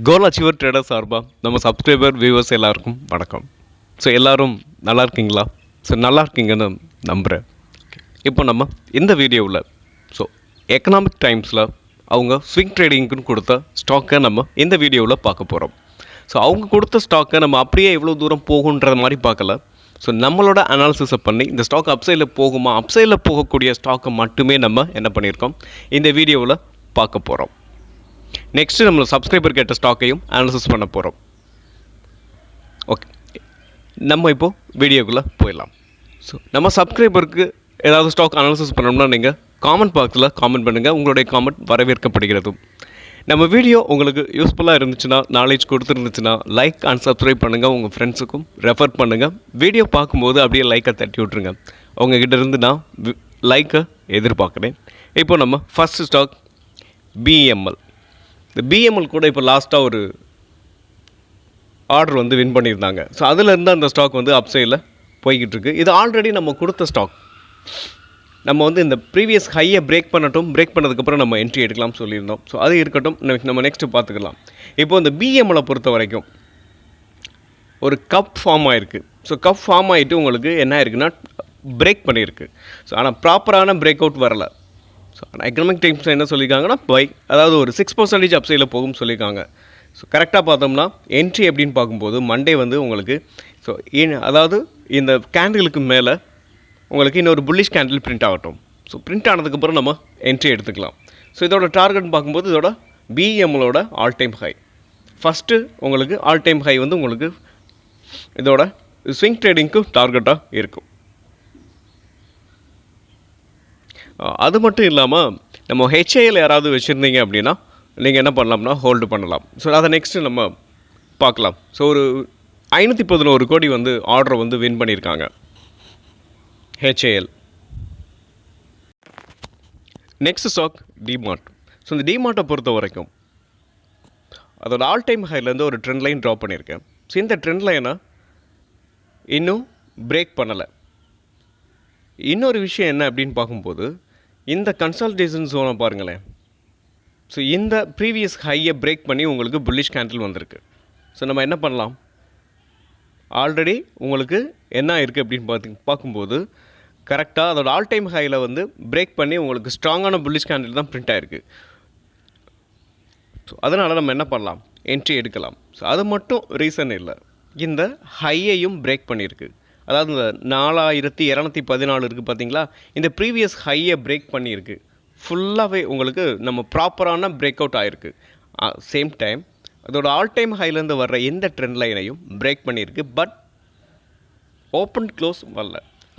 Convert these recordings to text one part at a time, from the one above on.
கோல் achiever trader சார்பாக நம்ம subscriber viewers எல்லாருக்கும் வணக்கம். ஸோ எல்லோரும் நல்லா இருக்கீங்களா? ஸோ நல்லா இருக்கீங்கன்னு நம்புகிறேன். இப்போ நம்ம இந்த வீடியோவில் எக்கனாமிக் டைம்ஸில் அவங்க ஸ்விங் ட்ரேடிங்க்குன்னு கொடுத்த ஸ்டாக்கை நம்ம இந்த வீடியோவில் பார்க்க போகிறோம். ஸோ அவங்க கொடுத்த ஸ்டாக்கை நம்ம அப்படியே எவ்வளோ தூரம் போகுன்ற மாதிரி பார்க்கல. ஸோ நம்மளோட அனாலிசிஸை பண்ணி இந்த ஸ்டாக் அப்சைடில் போகுமா, அப்சைடில் போகக்கூடிய ஸ்டாக்கை மட்டுமே நம்ம என்ன பண்ணியிருக்கோம் இந்த வீடியோவில் பார்க்க போகிறோம். நெக்ஸ்ட்டு நம்ம சப்ஸ்கிரைபர் கேட்ட ஸ்டாக்கையும் அனாலிசிஸ் பண்ண போகிறோம். ஓகே, நம்ம இப்போது வீடியோக்குள்ளே போயிடலாம். ஸோ நம்ம சப்ஸ்கிரைபருக்கு ஏதாவது ஸ்டாக் அனாலிசிஸ் பண்ணோம்னா நீங்கள் காமெண்ட் பாக்ஸில் காமெண்ட் பண்ணுங்கள். உங்களுடைய காமெண்ட் வரவேற்கப்படுகிறது. நம்ம வீடியோ உங்களுக்கு யூஸ்ஃபுல்லாக இருந்துச்சுன்னா, நாலேஜ் கொடுத்துருந்துச்சுன்னா லைக் அண்ட் சப்ஸ்கிரைப் பண்ணுங்கள். உங்கள் ஃப்ரெண்ட்ஸுக்கும் ரெஃபர் பண்ணுங்கள். வீடியோ பார்க்கும்போது அப்படியே லைக்கை தட்டி விட்ருங்க. உங்ககிட்ட இருந்து நான் லைக்கை எதிர்பார்க்குறேன். இப்போ நம்ம ஃபஸ்ட்டு ஸ்டாக் பிஎம்எல். இந்த பிஎம்எல் கூட இப்போ லாஸ்ட்டாக ஒரு ஆர்டர் வந்து வின் பண்ணியிருந்தாங்க. ஸோ அதிலேருந்து அந்த ஸ்டாக் வந்து அப்சைடில் போய்கிட்டு இருக்கு. இது ஆல்ரெடி நம்ம கொடுத்த ஸ்டாக். நம்ம வந்து இந்த ப்ரீவியஸ் ஹையை பிரேக் பண்ணதுக்கப்புறம் நம்ம என்ட்ரி எடுக்கலாம்னு சொல்லியிருந்தோம். ஸோ அது இருக்கட்டும், நம்ம நெக்ஸ்ட்டு பார்த்துக்கலாம். இப்போது இந்த பிஎம்எலை பொறுத்த வரைக்கும் ஒரு கப் ஃபார்ம் ஆகிருக்கு. ஸோ கப் ஃபார்ம் ஆகிட்டு உங்களுக்கு என்ன ஆயிருக்குன்னா பிரேக் பண்ணியிருக்கு. ஸோ ஆனால் ப்ராப்பரான பிரேக் அவுட் வரலை. ஸோ எக்கனாமிக் டைம்ஸ் என்ன சொல்லியிருக்காங்கன்னா அதாவது ஒரு 6% அப்சைடில் போகும்னு சொல்லியிருக்காங்க. ஸோ கரெக்டாக பார்த்தோம்னா என்ட்ரி எப்படின்னு பார்க்கும்போது மண்டே வந்து உங்களுக்கு ஸோ அதாவது இந்த கேண்டிலுக்கு மேலே உங்களுக்கு இன்னொரு புல்லிஷ் கேண்டில் பிரிண்ட் ஆகட்டும். ஸோ பிரிண்ட் ஆனதுக்கப்புறம் நம்ம என்ட்ரி எடுத்துக்கலாம். ஸோ இதோட டார்கெட் பார்க்கும்போது இதோட பிஎம்எலோட ஆல் டைம் ஹை. ஃபஸ்ட்டு உங்களுக்கு ஆல் டைம் ஹை வந்து உங்களுக்கு இதோட ஸ்விங் ட்ரேடிங்க்கு டார்கெட்டாக இருக்கும். அது மட்டும் இல்லாமல் நம்ம ஹெச்ஐயில் யாராவது வச்சுருந்தீங்க அப்படின்னா நீங்கள் என்ன பண்ணலாம்னா ஹோல்டு பண்ணலாம். ஸோ அதை நெக்ஸ்ட்டு நம்ம பார்க்கலாம். ஸோ ஒரு 511 கோடி வந்து ஆர்டரை வந்து வின் பண்ணியிருக்காங்க HAL. Next stock DMart. So இந்த டிமார்ட்டை பொறுத்த வரைக்கும் அதோட ஆல் டைம் ஹைலேருந்து ஒரு ட்ரெண்ட் லைன் ட்ராப் பண்ணியிருக்கேன். ஸோ இந்த ட்ரெண்ட் லைனை இன்னும் பிரேக் பண்ணலை. இன்னொரு விஷயம் என்ன அப்படின்னு பார்க்கும்போது இந்த கன்சல்டேஷன் ஜோனை பாருங்களேன். ஸோ இந்த ப்ரீவியஸ் ஹையை பிரேக் பண்ணி உங்களுக்கு புல்லிஷ் கேண்டில் வந்திருக்கு. ஸோ நம்ம என்ன பண்ணலாம், ஆல்ரெடி உங்களுக்கு என்ன இருக்குது அப்படின்னு பார்க்கும்போது கரெக்டாக அதோட ஆல் டைம் ஹையில் வந்து பிரேக் பண்ணி உங்களுக்கு ஸ்ட்ராங்கான புல்லிஷ் கேண்டில் தான் பிரிண்ட் ஆகிருக்கு. ஸோ அதனால் நம்ம என்ன பண்ணலாம், என்ட்ரி எடுக்கலாம். ஸோ அது மட்டும் ரீசன் இல்லை, இந்த ஹையையும் பிரேக் பண்ணியிருக்கு. அதாவது இந்த 4214 இருக்குது பார்த்தீங்களா, இந்த ப்ரீவியஸ் ஹையை பிரேக் பண்ணியிருக்கு. ஃபுல்லாகவே உங்களுக்கு நம்ம ப்ராப்பரான பிரேக் அவுட் ஆகிருக்கு. சேம் டைம் அதோட ஆல் டைம் ஹைலேருந்து வர்ற எந்த ட்ரெண்ட் லைனையும் பிரேக் பண்ணியிருக்கு. பட் ஓப்பன் க்ளோஸ் வரல.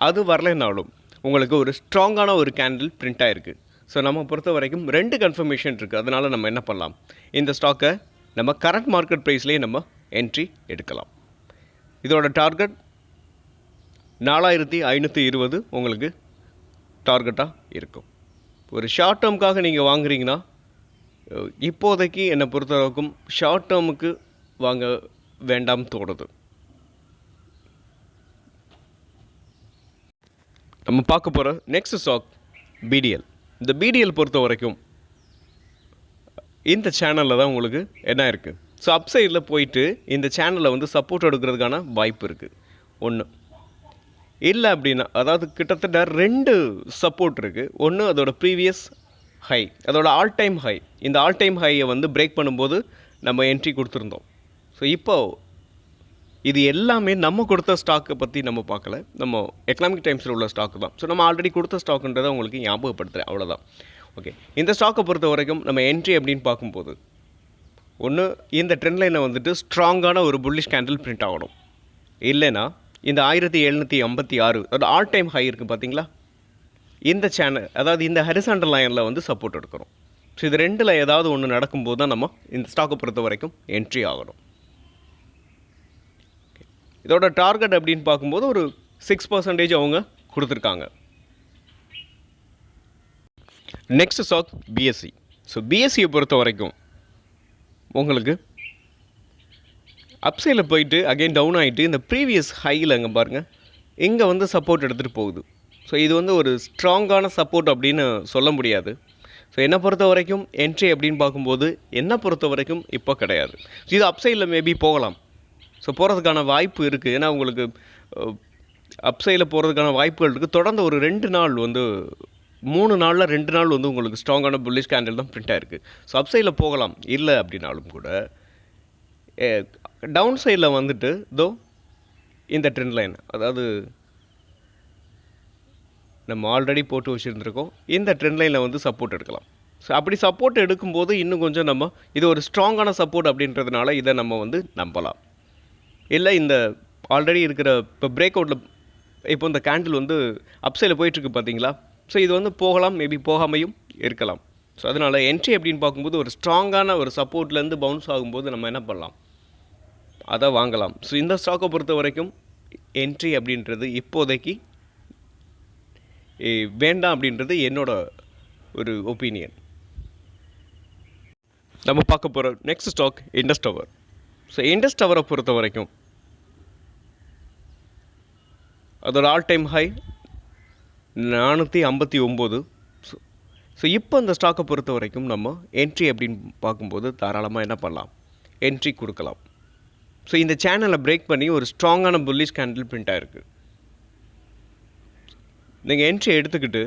அது வரலைனாலும் உங்களுக்கு ஒரு ஸ்ட்ராங்கான ஒரு கேண்டில் பிரிண்ட் ஆகிருக்கு. ஸோ நம்ம பொறுத்த வரைக்கும் 2 கன்ஃபர்மேஷன் இருக்குது. அதனால் நம்ம என்ன பண்ணலாம், இந்த ஸ்டாக்கை நம்ம கரண்ட் மார்க்கெட் ப்ரைஸ்லேயே நம்ம என்ட்ரி எடுக்கலாம். இதோட டார்கெட் 4520 உங்களுக்கு டார்கெட்டாக இருக்கும். ஒரு ஷார்ட் டேர்முக்காக நீங்கள் வாங்குறீங்கன்னா இப்போதைக்கு என்னை பொறுத்தவரைக்கும் ஷார்ட் டேர்முக்கு வாங்க வேண்டாம் தோணுது. நம்ம பார்க்க போகிற நெக்ஸ்ட் ஸ்டாக் பிடிஎல். இந்த பிடிஎல் பொறுத்த வரைக்கும் இந்த சேனலில் தான் உங்களுக்கு என்ன இருக்குது. ஸோ அப்சைடில் போயிட்டு இந்த சேனலில் வந்து சப்போர்ட் எடுக்கிறதுக்கான வாய்ப்பு இருக்குது. ஒன்று இல்லை அப்படின்னா, அதாவது கிட்டத்தட்ட 2 சப்போர்ட் இருக்குது. ஒன்று அதோட ப்ரீவியஸ் ஹை, அதோட ஆல் டைம் ஹை. இந்த ஆல் டைம் ஹையை வந்து பிரேக் பண்ணும்போது நம்ம என்ட்ரி கொடுத்துருந்தோம். ஸோ இப்போது இது எல்லாமே நம்ம கொடுத்த ஸ்டாக்கை பற்றி நம்ம பார்க்கல, நம்ம எக்கனாமிக் டைம்ஸில் உள்ள ஸ்டாக்கு தான். ஸோ நம்ம ஆல்ரெடி கொடுத்த ஸ்டாக்குன்றதை உங்களுக்கு ஞாபகப்படுத்துகிறேன், அவ்வளோதான். ஓகே, இந்த ஸ்டாக்கை பொறுத்த வரைக்கும் நம்ம என்ட்ரி அப்படின்னு பார்க்கும்போது ஒன்று இந்த ட்ரெண்ட் லைனை வந்துட்டு ஸ்ட்ராங்கான ஒரு புல்லிஷ் கேண்டில் பிரிண்ட் ஆகணும். இல்லைன்னா இந்த 1756 அது ஆல் டைம் ஹை இருக்குது பார்த்தீங்களா, இந்த சேனல் அதாவது இந்த ஹரிசாண்டல் லைனில் வந்து சப்போர்ட் எடுக்கிறோம். ஸோ இது 2ல் ஏதாவது ஒன்று நடக்கும்போது தான் நம்ம இந்த ஸ்டாக்கை பொறுத்த வரைக்கும் என்ட்ரி ஆகணும். இதோட டார்கெட் அப்படின்னு பார்க்கும்போது ஒரு 6% அவங்க கொடுத்துருக்காங்க. Next stock BSE. ஸோ பிஎஸ்சியை பொறுத்த வரைக்கும் உங்களுக்கு அப்சைடில் போயிட்டு அகெயின் டவுன் ஆகிட்டு இந்த ப்ரீவியஸ் ஹையில் அங்கே பாருங்கள், இங்கே வந்து சப்போர்ட் எடுத்துகிட்டு போகுது. ஸோ இது வந்து ஒரு ஸ்ட்ராங்கான சப்போர்ட் அப்படின்னு சொல்ல முடியாது. ஸோ என்னை பொறுத்த வரைக்கும் என்ட்ரி அப்படின்னு பார்க்கும்போது என்னை பொறுத்த வரைக்கும் இப்போ கிடையாது. இது அப்சைடில் மேபி போகலாம். ஸோ போகிறதுக்கான வாய்ப்பு இருக்குது. ஏன்னா உங்களுக்கு அப்சைடில் போகிறதுக்கான வாய்ப்புகள் இருக்குது. தொடர்ந்து ஒரு 2 நாள் வந்து 3 நாளில் 2 நாள் வந்து உங்களுக்கு ஸ்ட்ராங்கான புல்லிஷ் கேண்டில் தான் பிரிண்ட் ஆகிருக்கு. ஸோ அப்சைடில் போகலாம். இல்லை அப்படின்னாலும் கூட டவுன் சைடில் வந்துட்டு இந்த ட்ரெண்ட் லைன், அதாவது நம்ம ஆல்ரெடி போட்டு வச்சுருந்துருக்கோம், இந்த ட்ரெண்ட் லைனில் வந்து சப்போர்ட் எடுக்கலாம். ஸோ அப்படி சப்போர்ட் எடுக்கும்போது இன்னும் கொஞ்சம் நம்ம இது ஒரு ஸ்ட்ராங்கான சப்போர்ட் அப்படின்றதுனால இதை நம்ம வந்து நம்பலாம். இல்லை இந்த ஆல்ரெடி இருக்கிற இப்போ பிரேக் அவுட்டில் இப்போ இந்த கேண்டில் வந்து அப்சைடில் போயிட்டுருக்கு பார்த்தீங்களா. ஸோ இது வந்து போகலாம், மேபி போகாமையும் இருக்கலாம். ஸோ அதனால் என்ட்ரி அப்படின்னு பார்க்கும்போது ஒரு ஸ்ட்ராங்கான ஒரு சப்போர்ட்லேருந்து பவுன்ஸ் ஆகும்போது நம்ம என்ன பண்ணலாம், அதை வாங்கலாம். ஸோ இந்த ஸ்டாக்கை பொறுத்த வரைக்கும் என்ட்ரி அப்படின்றது இப்போதைக்கு வேண்டாம் அப்படின்றது என்னோட ஒரு ஒப்பீனியன். நம்ம பார்க்க போகிற next stock Indus Tower. So Indus டவரை பொறுத்த வரைக்கும் அதோட ஆல் டைம் ஹை 459. ஸோ இப்போ இந்த ஸ்டாக்கை பொறுத்த வரைக்கும் நம்ம என்ட்ரி அப்படின்னு பார்க்கும்போது தாராளமாக என்ன பண்ணலாம், என்ட்ரி கொடுக்கலாம். ஸோ இந்த சேனலை பிரேக் பண்ணி ஒரு ஸ்ட்ராங்கான புல்லிஷ் கேண்டில் பிரிண்ட் ஆகிருக்கு. நீங்கள் என்ட்ரி எடுத்துக்கிட்டு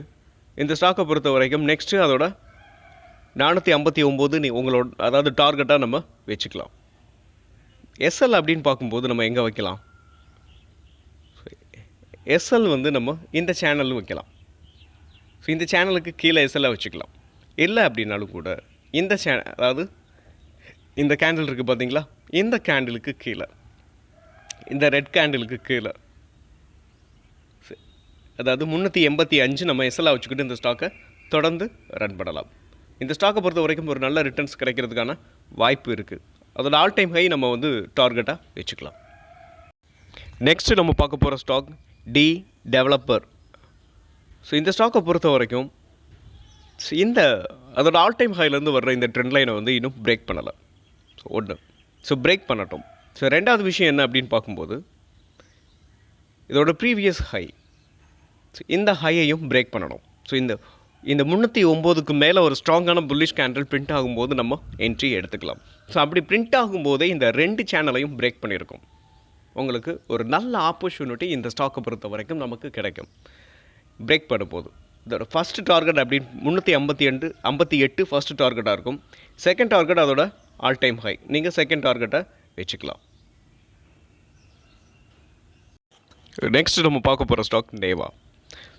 இந்த ஸ்டாக்கை பொறுத்த வரைக்கும் நெக்ஸ்ட்டு அதோட 459 உங்களோட அதாவது டார்கெட்டாக நம்ம வச்சுக்கலாம். எஸ்எல் அப்படின்னு பார்க்கும்போது நம்ம எங்கே வைக்கலாம், எஸ்எல் வந்து நம்ம இந்த சேனலும் வைக்கலாம். ஸோ இந்த சேனலுக்கு கீழே எஸ்எல்லை வச்சுக்கலாம். இல்லை அப்படின்னாலும் கூட இந்த அதாவது இந்த கேண்டில் இருக்குது பார்த்தீங்களா, இந்த கேண்டிலுக்கு கீழே, இந்த ரெட் கேண்டிலுக்கு கீழே, அதாவது 385 நம்ம எஸ்எல்லாக வச்சுக்கிட்டு இந்த ஸ்டாக்கை தொடர்ந்து ரன் பண்ணலாம். இந்த ஸ்டாக்கை பொறுத்த வரைக்கும் ஒரு நல்ல ரிட்டர்ன்ஸ் கிடைக்கிறதுக்கான வாய்ப்பு இருக்குது. அதோட ஆல் டைம் ஹை நம்ம வந்து டார்கெட்டாக வச்சுக்கலாம். நெக்ஸ்ட்டு நம்ம பார்க்க போகிற ஸ்டாக் டி டெவலப்பர். ஸோ இந்த ஸ்டாக்கை பொறுத்த வரைக்கும் இந்த அதோட ஆல் டைம் ஹைலேருந்து வர்ற இந்த ட்ரெண்ட் லைனை வந்து இன்னும் பிரேக் பண்ணலை. ஸோ ஒன்று, ஸோ பிரேக் பண்ணட்டும். ஸோ ரெண்டாவது விஷயம் என்ன அப்படின்னு பார்க்கும்போது இதோட ப்ரீவியஸ் ஹை, ஸோ இந்த ஹையையும் பிரேக் பண்ணணும். ஸோ இந்த 309க்கு மேலே ஒரு ஸ்ட்ராங்கான புல்லிஷ் கேண்டில் பிரிண்ட் ஆகும்போது நம்ம என்ட்ரி எடுத்துக்கலாம். ஸோ அப்படி பிரிண்ட் ஆகும்போதே இந்த 2 சேனலையும் பிரேக் பண்ணியிருக்கோம். உங்களுக்கு ஒரு நல்ல ஆப்பர்ச்சுனிட்டி இந்த ஸ்டாக்கை பொறுத்த வரைக்கும் நமக்கு கிடைக்கும். பிரேக் பண்ணும்போது இதோட ஃபஸ்ட்டு டார்கெட் அப்படின்னு 358 ஃபஸ்ட்டு டார்கெட்டாக இருக்கும். செகண்ட் டார்கெட் அதோட ஆல் டைம் ஹை. நீங்கள் செகண்ட் டார்கெட்டை வச்சுக்கலாம். நெக்ஸ்ட் நம்ம பார்க்க போகிற ஸ்டாக் நேவா.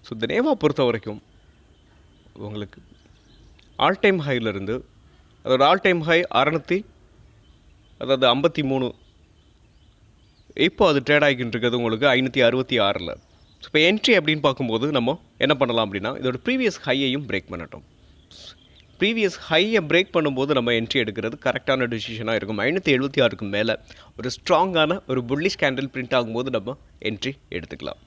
ஸோ இந்த நேவா பொறுத்த வரைக்கும் உங்களுக்கு ஆல் டைம் ஹையிலேருந்து அதோட ஆல் டைம் ஹை 653, இப்போ அது ட்ரேட் ஆகிக்கிட்டு இருக்கிறது உங்களுக்கு 566. ஸோ இப்போ என்ட்ரி அப்படின்னு பார்க்கும்போது நம்ம என்ன பண்ணலாம் அப்படின்னா இதோட ப்ரீவியஸ் ஹையையும் பிரேக் பண்ணட்டும். ப்ரீவியஸ் ஹையை பிரேக் பண்ணும்போது நம்ம என்ட்ரி எடுக்கிறது கரெக்டான டிசிஷனாக இருக்கும். 576க்கு மேலே ஒரு ஸ்ட்ராங்கான ஒரு புல்லிஷ் கேண்டில் பிரிண்ட் ஆகும்போது நம்ம என்ட்ரி எடுத்துக்கலாம்.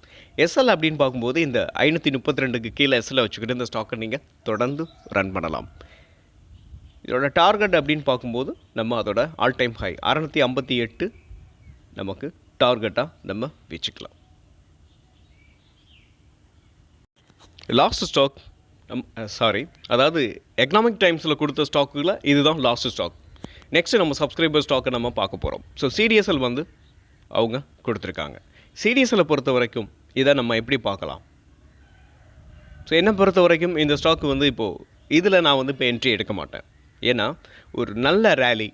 எஸ்எல் அப்படின்னு பார்க்கும்போது இந்த 532க்கு கீழே எஸ்எல்லை வச்சுக்கிட்டு இந்த ஸ்டாக்கை நீங்கள் தொடர்ந்து ரன் பண்ணலாம். இதோட டார்கெட் அப்படின்னு பார்க்கும்போது நம்ம அதோட ஆல் டைம் ஹை 658 நமக்கு டார்கெட்டாக நம்ம வச்சுக்கலாம். லாஸ்ட் ஸ்டாக் அதாவது எக்கனாமிக் டைம்ஸில் கொடுத்த ஸ்டாக்குல இதுதான் லாஸ்ட் ஸ்டாக். நெக்ஸ்ட்டு நம்ம சப்ஸ்கிரைபர் ஸ்டாக்கை நம்ம பார்க்க போகிறோம். ஸோ சிடிஎஸ்எல் வந்து அவங்க கொடுத்துருக்காங்க. சிடிஎஸ்எல்லை பொறுத்த வரைக்கும் இதை நம்ம எப்படி பார்க்கலாம். ஸோ என்னை பொறுத்த வரைக்கும் இந்த ஸ்டாக்கு வந்து இப்போது இதில் நான் வந்து இப்போ என்ட்ரி எடுக்க மாட்டேன். ஏன்னா ஒரு நல்ல ரேலி,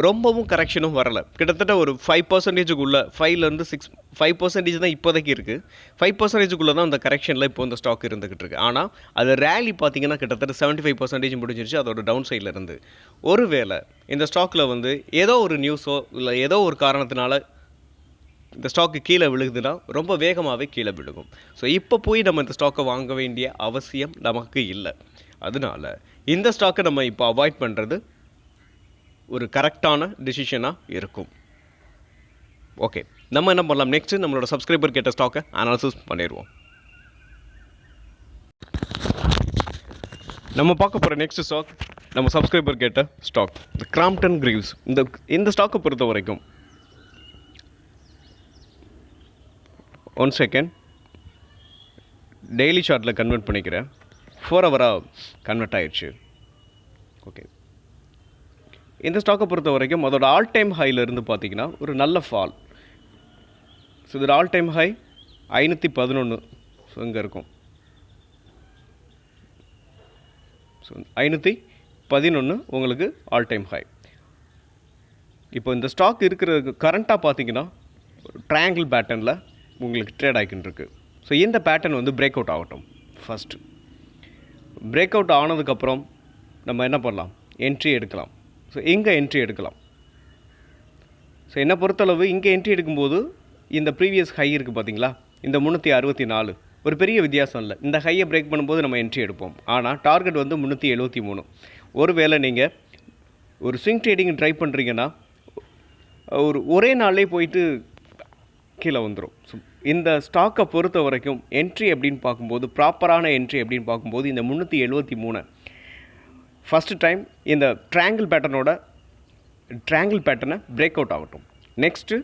ரொம்பவும் கரெக்ஷனும் வரலை. கிட்டத்தட்ட ஒரு 5%க்குள்ளே 5% தான் இப்போதைக்கு இருக்குது. 5%க்குள்ளே தான் அந்த கரெக்ஷனில் இப்போ இந்த ஸ்டாக் இருந்துக்கிட்டு இருக்குது. ஆனால் அது ரேலி பார்த்தீங்கன்னா கிட்டத்தட்ட 75% முடிஞ்சிருச்சு அதோட டவுன் சைடில் இருந்து. ஒருவேளை இந்த ஸ்டாக்கில் வந்து ஏதோ ஒரு நியூஸோ இல்லை ஏதோ ஒரு காரணத்தினால இந்த ஸ்டாக்கு கீழே விழுகுதுன்னா ரொம்ப வேகமாகவே கீழே விழுகும். ஸோ இப்போ போய் நம்ம இந்த ஸ்டாக்கை வாங்க வேண்டிய அவசியம் நமக்கு இல்லை. அதனால இந்த ஸ்டாக்கை நம்ம இப்போ அவாய்ட் பண்ணுறது ஒரு கரெக்டான டிசிஷனாக இருக்கும். ஓகே, நம்ம என்ன பண்ணலாம், நெக்ஸ்ட்டு நம்மளோட சப்ஸ்கிரைபர் கேட்ட ஸ்டாக்கை அனாலிசிஸ் பண்ணிடுவோம். நம்ம பார்க்க போகிற நெக்ஸ்ட் ஸ்டாக் நம்ம சப்ஸ்கிரைபர் கேட்ட ஸ்டாக் இந்த கிராம்ப்டன் கிரீவ்ஸ். இந்த ஸ்டாக்கை பொறுத்த வரைக்கும் 1 செகண்ட் டெய்லி சார்ட்டில் கன்வெர்ட் பண்ணிக்கிறேன். 4 ஹவராக கன்வெர்ட் ஆயிடுச்சு. ஓகே, இந்த ஸ்டாக்கை பொறுத்த வரைக்கும் அதோட ஆல் டைம் ஹையிலேருந்து பார்த்தீங்கன்னா ஒரு நல்ல ஃபால். ஸோ இதோட ஆல் டைம் ஹை 511. ஸோ இங்கே இருக்கும். ஸோ 511 உங்களுக்கு ஆல் டைம் ஹை. இப்போ இந்த ஸ்டாக் இருக்கிறதுக்கு கரண்ட்டாக பார்த்தீங்கன்னா ட்ரையாங்கிள் பேட்டர்னில் உங்களுக்கு ட்ரேட் ஆகிக்கிட்டு இருக்கு. ஸோ இந்த பேட்டர்ன் வந்து பிரேக் அவுட் ஆகட்டும். ஃபஸ்ட்டு பிரேக் அவுட் ஆனதுக்கப்புறம் நம்ம என்ன பண்ணலாம், என்ட்ரி எடுக்கலாம். ஸோ இங்கே என்ட்ரி எடுக்கலாம். ஸோ என்னை பொறுத்தளவு இங்கே என்ட்ரி எடுக்கும்போது இந்த ப்ரீவியஸ் ஹை இருக்குது பார்த்தீங்களா, இந்த 364 ஒரு பெரிய வித்தியாசம் இல்லை. இந்த ஹையை பிரேக் பண்ணும்போது நம்ம என்ட்ரி எடுப்போம். ஆனால் டார்கெட் வந்து 373. ஒருவேளை நீங்கள் ஒரு ஸ்விங் ட்ரேடிங் ட்ரை பண்ணுறீங்கன்னா ஒரே நாள்லேயே போயிட்டு கீழே வந்துடும். ஸோ இந்த ஸ்டாக்கை பொறுத்த வரைக்கும் என்ட்ரி அப்படின்னு பார்க்கும்போது, ப்ராப்பரான என்ட்ரி அப்படின்னு பார்க்கும்போது இந்த 373 ஃபஸ்ட்டு டைம் இந்த ட்ரையாங்கிள் பேட்டர்னை பிரேக் அவுட் ஆகட்டும். நெக்ஸ்ட்டு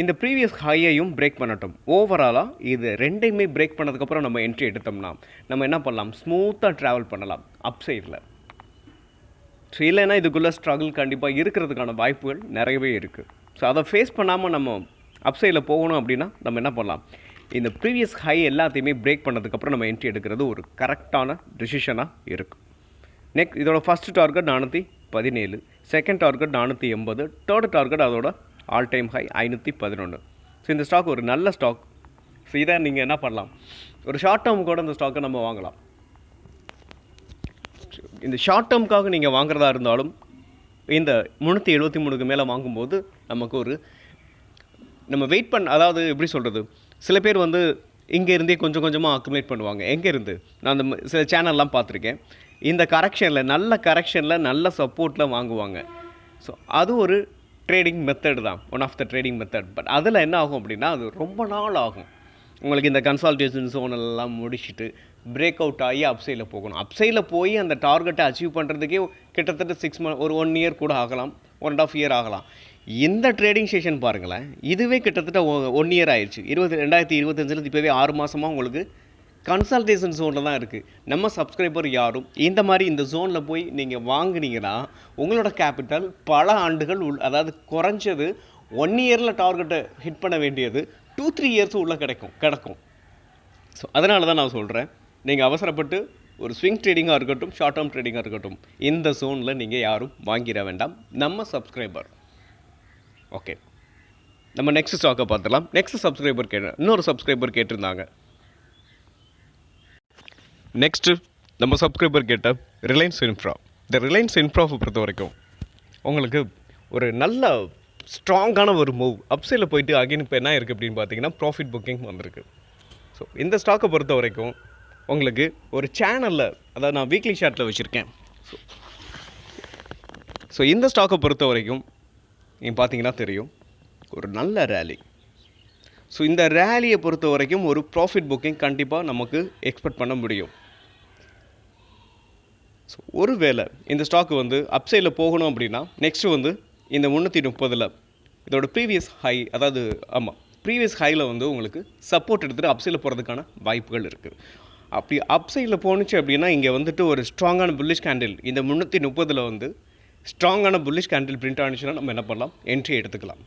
இந்த ப்ரீவியஸ் ஹையையும் பிரேக் பண்ணட்டும். ஓவராலாக இது ரெண்டையுமே பிரேக் பண்ணதுக்கப்புறம் நம்ம என்ட்ரி எடுத்தோம்னா நம்ம என்ன பண்ணலாம், ஸ்மூத்தாக ட்ராவல் பண்ணலாம் அப் சைடில். ஸோ இல்லைன்னா இதுக்குள்ளே ஸ்ட்ரகிள் கண்டிப்பாக இருக்கிறதுக்கான வாய்ப்புகள் நிறையவே இருக்குது. ஸோ அதை ஃபேஸ் பண்ணாமல் நம்ம அப் சைடில் போகணும் அப்படின்னா நம்ம என்ன பண்ணலாம், இந்த ப்ரீவியஸ் ஹை எல்லாத்தையுமே பிரேக் பண்ணதுக்கப்புறம் நம்ம என்ட்ரி எடுக்கிறது ஒரு கரெக்டான டிசிஷனாக இருக்கும். நெக்ஸ்ட் இதோட first target 417, second target 480, third target அதோட ஆல் டைம் ஹை 511. ஸோ இந்த ஸ்டாக் ஒரு நல்ல ஸ்டாக். ஸோ இதை நீங்கள் என்ன பண்ணலாம், ஒரு ஷார்ட் டேர்ம் கூட இந்த ஸ்டாக்கை நம்ம வாங்கலாம். இந்த ஷார்ட் டேர்முக்காக நீங்கள் வாங்குறதா இருந்தாலும் இந்த 373க்கு மேலே வாங்கும்போது நமக்கு ஒரு நம்ம வெயிட் அதாவது எப்படி சொல்கிறது, சில பேர் வந்து இங்கே இருந்தே கொஞ்சம் கொஞ்சமாக அக்குமுலேட் பண்ணுவாங்க. எங்கே இருந்து நான் அந்த சில சேனல்லாம் பார்த்துருக்கேன். இந்த கரெக்ஷனில் நல்ல சப்போர்ட்டில் வாங்குவாங்க. ஸோ அது ஒரு ட்ரேடிங் மெத்தட் தான், one of the trading method. But அதில் என்ன ஆகும் அப்படின்னா அது ரொம்ப நாள் ஆகும். உங்களுக்கு இந்த கன்சால்டேஷன் ஜோனெல்லாம் முடிச்சுட்டு பிரேக் அவுட் ஆகி அப்சைடில் போகணும். அப்சைடில் போய் அந்த டார்கெட்டை அச்சீவ் பண்ணுறதுக்கே கிட்டத்தட்ட 6 months, ஒரு 1 year கூட ஆகலாம், 1.5 year ஆகலாம். இந்த ட்ரேடிங் செஷன் பாருங்களேன், இதுவே கிட்டத்தட்ட 1 year ஆயிடுச்சு. 2025 இப்போவே 6 மாதமாக உங்களுக்கு கன்சல்டேஷன் ஜோனில் தான் இருக்குது. நம்ம சப்ஸ்கிரைபர் யாரும் இந்த மாதிரி இந்த ஜோனில் போய் நீங்கள் வாங்கினீங்கன்னா உங்களோட கேபிட்டல் பல ஆண்டுகள் அதாவது குறைஞ்சது 1 yearல டார்கெட்டை ஹிட் பண்ண வேண்டியது 2-3 years உள்ள கிடக்கும். ஸோ அதனால தான் நான் சொல்கிறேன், நீங்கள் அவசரப்பட்டு ஒரு ஸ்விங் ட்ரேடிங்காக இருக்கட்டும், ஷார்ட் டேர்ம் ட்ரேடிங்காக இருக்கட்டும், இந்த ஜோனில் நீங்கள் யாரும் வாங்கிட வேண்டாம், நம்ம சப்ஸ்கிரைபர். ஓகே, நம்ம நெக்ஸ்ட் ஸ்டாக்கை பார்த்துலாம். இன்னொரு சப்ஸ்கிரைபர் கேட்டிருந்தாங்க. நெக்ஸ்ட்டு நம்ம சப்ஸ்கிரைபர் கேட்ட ரிலையன்ஸ் இன்ஃப்ரா. இந்த ரிலையன்ஸ் இன்ஃப்ராவை பொறுத்த வரைக்கும் உங்களுக்கு ஒரு நல்ல ஸ்ட்ராங்கான ஒரு மூவ் அப்சைடில் போயிட்டு அகைன் இப்போ என்ன இருக்குது அப்படின்னு பார்த்தீங்கன்னா ப்ராஃபிட் புக்கிங் வந்திருக்கு. ஸோ இந்த ஸ்டாக்கை பொறுத்த வரைக்கும் உங்களுக்கு ஒரு சேனலில், அதாவது நான் வீக்லி ஷார்ட்டில் வச்சுருக்கேன். ஸோ இந்த ஸ்டாக்கை பொறுத்த வரைக்கும் நீங்கள் பார்த்தீங்கன்னா தெரியும் ஒரு நல்ல ரேலி. ஸோ இந்த ரேலியை பொறுத்த வரைக்கும் ஒரு ப்ராஃபிட் புக்கிங் கண்டிப்பாக நமக்கு எக்ஸ்பெக்ட் பண்ண முடியும். ஸோ ஒருவேளை இந்த ஸ்டாக்கு வந்து அப்சைடில் போகணும் அப்படின்னா நெக்ஸ்ட்டு வந்து இந்த 330 இதோட ப்ரீவியஸ் ஹை, அதாவது ப்ரீவியஸ் ஹையில் வந்து உங்களுக்கு சப்போர்ட் எடுத்துகிட்டு அப்சைடில் போகிறதுக்கான வாய்ப்புகள் இருக்குது. அப்படி அப்சைடில் போணுச்சு அப்படின்னா இங்கே வந்துட்டு ஒரு ஸ்ட்ராங்கான புல்லிஷ் கேண்டில் இந்த 330 வந்து ஸ்ட்ராங்கான புல்லிஷ் கேண்டில் பிரிண்ட் ஆனிச்சுன்னா நம்ம என்ன பண்ணலாம், என்ட்ரி எடுத்துக்கலாம்.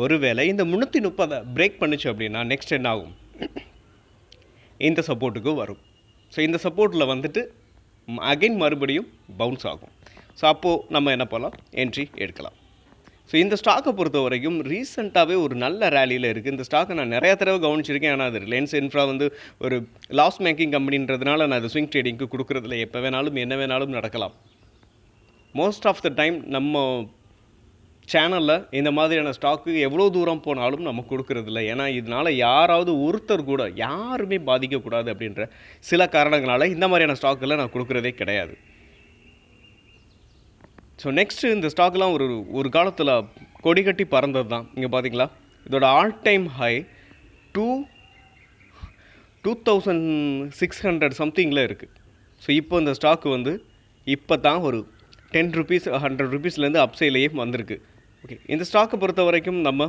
ஒருவேளை இந்த 330 பிரேக் பண்ணிச்சு அப்படின்னா நெக்ஸ்ட் என்ன ஆகும், இந்த சப்போர்ட்டுக்கு வரும். ஸோ இந்த சப்போர்ட்டில் வந்துட்டு அகைன் மறுபடியும் பவுன்ஸ் ஆகும். ஸோ அப்போது நம்ம என்ன பண்ணலாம், என்ட்ரி எடுக்கலாம். ஸோ இந்த ஸ்டாக்கை பொறுத்த வரைக்கும் ரீசெண்டாகவே ஒரு நல்ல ரேலியில் இருக்குது. இந்த ஸ்டாக்கை நான் நிறையா தடவை கவனிச்சிருக்கேன். ஆனால் அது ரிலையன்ஸ் இன்ஃப்ரா வந்து ஒரு லாஸ் மேக்கிங் கம்பெனின்றதுனால நான் அது ஸ்விங் ட்ரேடிங்க்கு கொடுக்குறதில்ல. எப்போ வேணாலும் என்ன வேணாலும் நடக்கலாம். மோஸ்ட் ஆஃப் த டைம் நம்ம சேனலில் இந்த மாதிரியான ஸ்டாக்கு எவ்வளோ தூரம் போனாலும் நம்ம கொடுக்குறதில்ல. ஏன்னா இதனால் யாராவது ஒருத்தர் கூட யாருமே பாதிக்கக்கூடாது அப்படின்ற சில காரணங்களால் இந்த மாதிரியான ஸ்டாக்கில் நான் கொடுக்குறதே கிடையாது. ஸோ நெக்ஸ்ட்டு இந்த ஸ்டாக்லாம் ஒரு காலத்தில் கொடி கட்டி பறந்தது தான். இங்கே பார்த்தீங்களா, இதோட ஆல் டைம் ஹை 2600 சம்திங்கில் இருக்குது. ஸோ இப்போ இந்த ஸ்டாக்கு வந்து இப்போ தான் ஒரு 10 rupees 100 rupeesலேருந்து அப்சைட்லேயே வந்திருக்கு. ஓகே, இந்த ஸ்டாக்கை பொறுத்த வரைக்கும் நம்ம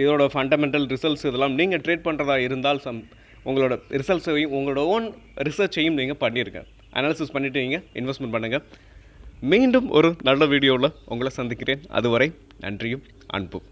இதோட ஃபண்டமெண்டல் ரிசல்ட்ஸ் இதெல்லாம் நீங்கள் ட்ரேட் பண்ணுறதா இருந்தால் உங்களோட ரிசல்ட்ஸையும் உங்களோட ஓன் ரிசர்ச்சையும் நீங்கள் பண்ணியிருக்கேன். அனாலிசிஸ் பண்ணிவிட்டு நீங்கள் இன்வெஸ்ட்மெண்ட் பண்ணுங்கள். மீண்டும் ஒரு நல்ல வீடியோவில் உங்களை சந்திக்கிறேன். அதுவரை நன்றியும் அன்பும்.